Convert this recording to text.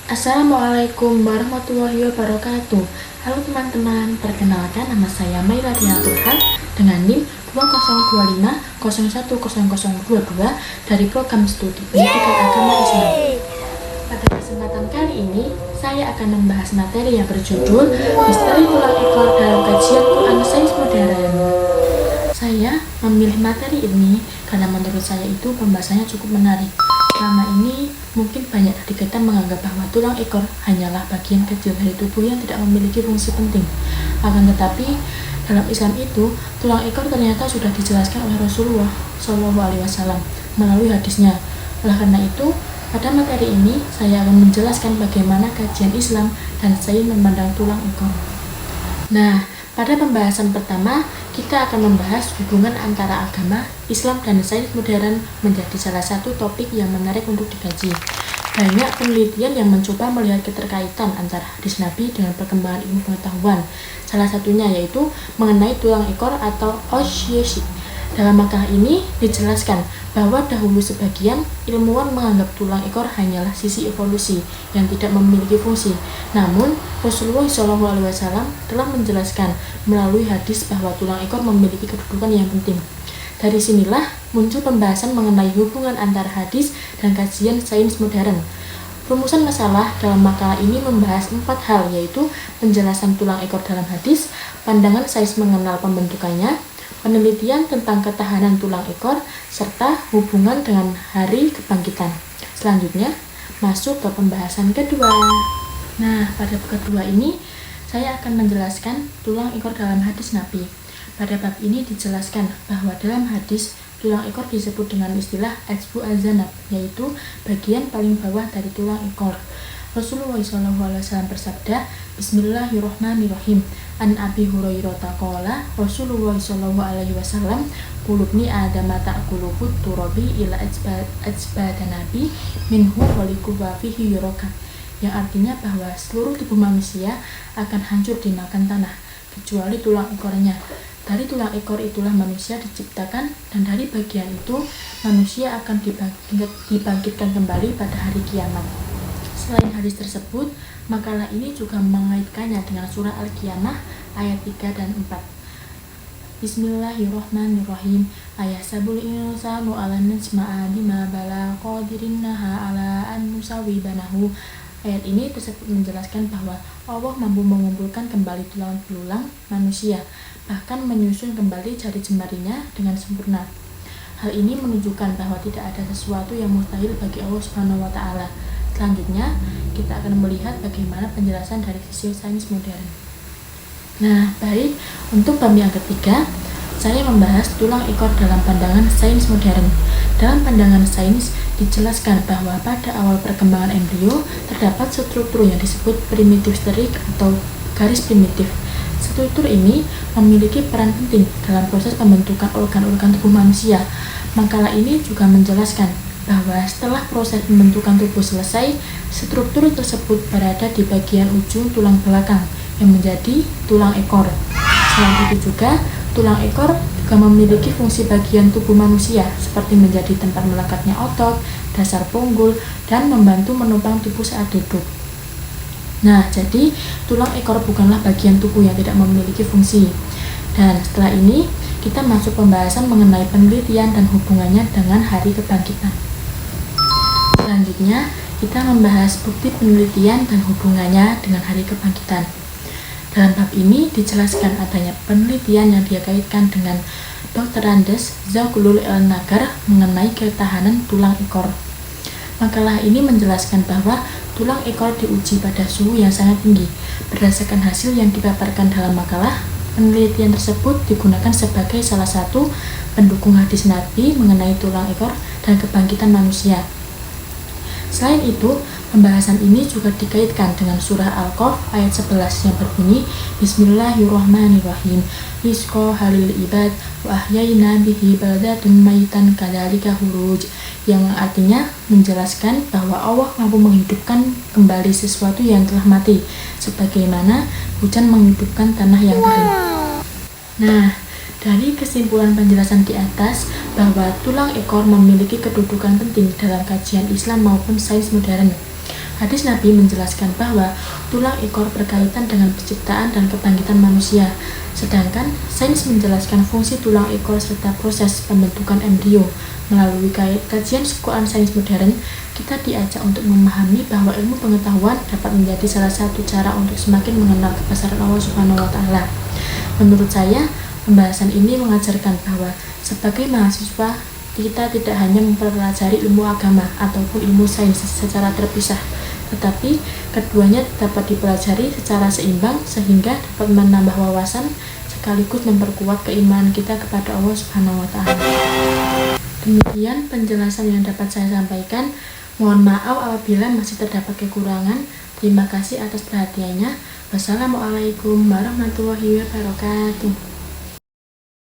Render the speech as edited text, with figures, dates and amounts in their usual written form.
Assalamualaikum warahmatullahi wabarakatuh. Halo teman-teman, perkenalkan nama saya Maila Diaturhan dengan NIM 2025010022 dari program studi Pendidikan Agama Islam. Pada kesempatan kali ini, saya akan membahas materi yang berjudul Misteri Tulang Ekor dalam kajian Quran Sains Modern. Saya memilih materi ini karena menurut saya itu pembahasannya cukup menarik. Selama ini, mungkin banyak dari kita menganggap bahwa tulang ekor hanyalah bagian kecil dari tubuh yang tidak memiliki fungsi penting. Akan tetapi, dalam Islam itu, tulang ekor ternyata sudah dijelaskan oleh Rasulullah SAW melalui hadisnya. Oleh karena itu, pada materi ini, saya akan menjelaskan bagaimana kajian Islam dan sains memandang tulang ekor. Nah, pada pembahasan pertama, kita akan membahas hubungan antara agama, Islam, dan sains modern menjadi salah satu topik yang menarik untuk dikaji. Banyak penelitian yang mencoba melihat keterkaitan antara hadis Nabi dengan perkembangan ilmu pengetahuan. Salah satunya yaitu mengenai tulang ekor atau osseosis. Dalam makalah ini dijelaskan bahwa dahulu sebagian ilmuwan menganggap tulang ekor hanyalah sisi evolusi yang tidak memiliki fungsi. Namun, Rasulullah SAW telah menjelaskan melalui hadis bahwa tulang ekor memiliki kedudukan yang penting. Dari sinilah muncul pembahasan mengenai hubungan antara hadis dan kajian sains modern. Rumusan masalah dalam makalah ini membahas 4 hal, yaitu penjelasan tulang ekor dalam hadis, pandangan sains mengenal pembentukannya, penelitian tentang ketahanan tulang ekor, serta hubungan dengan hari kebangkitan. Selanjutnya, masuk ke pembahasan kedua. Nah, pada kedua ini, saya akan menjelaskan tulang ekor dalam hadis Nabi. Pada bab ini dijelaskan bahwa dalam hadis, tulang ekor disebut dengan istilah Ajbu Az-Zanab, yaitu bagian paling bawah dari tulang ekor. Rasulullah SAW bersabda, Bismillahirrahmanirrahim. An Abi Hurairah qala Rasulullah SAW qulubni adama ta'kuluhu turabi ila ajbadanabi minhu waliku wafihi yuraka, yang artinya bahwa seluruh tubuh manusia akan hancur dimakan tanah kecuali tulang ekornya. Dari tulang ekor itulah manusia diciptakan, dan dari bagian itu manusia akan dibangkitkan kembali pada hari kiamat. Selain hadis tersebut, makalah ini juga mengaitkannya dengan surah Al-Qiyamah ayat 3 dan 4. Bismillahirrahmanirrahim. Ayahsabul insanu ala najma'a bima bala qadirinnaha ala an nusawi banahu. Ayat ini tersebut menjelaskan bahwa Allah mampu mengumpulkan kembali tulang belulang manusia, bahkan menyusun kembali jari jemarinya dengan sempurna. Hal ini menunjukkan bahwa tidak ada sesuatu yang mustahil bagi Allah Subhanahu wa Ta'ala. Selanjutnya, kita akan melihat bagaimana penjelasan dari sisi sains modern. Nah, baik, untuk bab yang ketiga, saya membahas tulang ekor dalam pandangan sains modern. Dalam pandangan sains, dijelaskan bahwa pada awal perkembangan embrio, terdapat struktur yang disebut primitive strict atau garis primitif. Struktur ini memiliki peran penting dalam proses pembentukan organ-organ tubuh manusia. Makalah ini juga menjelaskan bahwa setelah proses pembentukan tubuh selesai, struktur tersebut berada di bagian ujung tulang belakang yang menjadi tulang ekor. Selain itu juga, tulang ekor juga memiliki fungsi bagian tubuh manusia seperti menjadi tempat melekatnya otot, dasar punggul, dan membantu menopang tubuh saat duduk. Nah, jadi tulang ekor bukanlah bagian tubuh yang tidak memiliki fungsi. Dan setelah ini, kita masuk pembahasan mengenai penelitian dan hubungannya dengan hari kebangkitan. Selanjutnya, kita membahas bukti penelitian dan hubungannya dengan hari kebangkitan. Dalam bab ini dijelaskan adanya penelitian yang dikaitkan dengan Dr. Andes Zaghloul El-Nagar mengenai ketahanan tulang ekor. Makalah ini menjelaskan bahwa tulang ekor diuji pada suhu yang sangat tinggi. Berdasarkan hasil yang dipaparkan dalam makalah, penelitian tersebut digunakan sebagai salah satu pendukung hadis Nabi mengenai tulang ekor dan kebangkitan manusia. Selain itu, pembahasan ini juga dikaitkan dengan surah Al-Qaf ayat 11 yang berbunyi Bismillahirrahmanirrahim. Rizqa halil ibad wa ahyayna bihi baldatun maitan kadzalika huruj, yang artinya menjelaskan bahwa Allah mampu menghidupkan kembali sesuatu yang telah mati, sebagaimana hujan menghidupkan tanah yang kering. Nah, dari kesimpulan penjelasan di atas bahwa tulang ekor memiliki kedudukan penting dalam kajian Islam maupun sains modern, Hadis Nabi menjelaskan bahwa tulang ekor berkaitan dengan penciptaan dan kebangkitan manusia, sedangkan sains menjelaskan fungsi tulang ekor serta proses pembentukan embrio. Melalui kajian sukuan sains modern, kita diajak untuk memahami bahwa ilmu pengetahuan dapat menjadi salah satu cara untuk semakin mengenal kebesaran Allah Subhanahu wa Ta'ala. Menurut saya, pembahasan ini mengajarkan bahwa sebagai mahasiswa, kita tidak hanya mempelajari ilmu agama ataupun ilmu sains secara terpisah, tetapi keduanya dapat dipelajari secara seimbang sehingga dapat menambah wawasan sekaligus memperkuat keimanan kita kepada Allah Subhanahu wa Ta'ala. Demikian penjelasan yang dapat saya sampaikan. Mohon maaf apabila masih terdapat kekurangan. Terima kasih atas perhatiannya. Wassalamualaikum warahmatullahi wabarakatuh.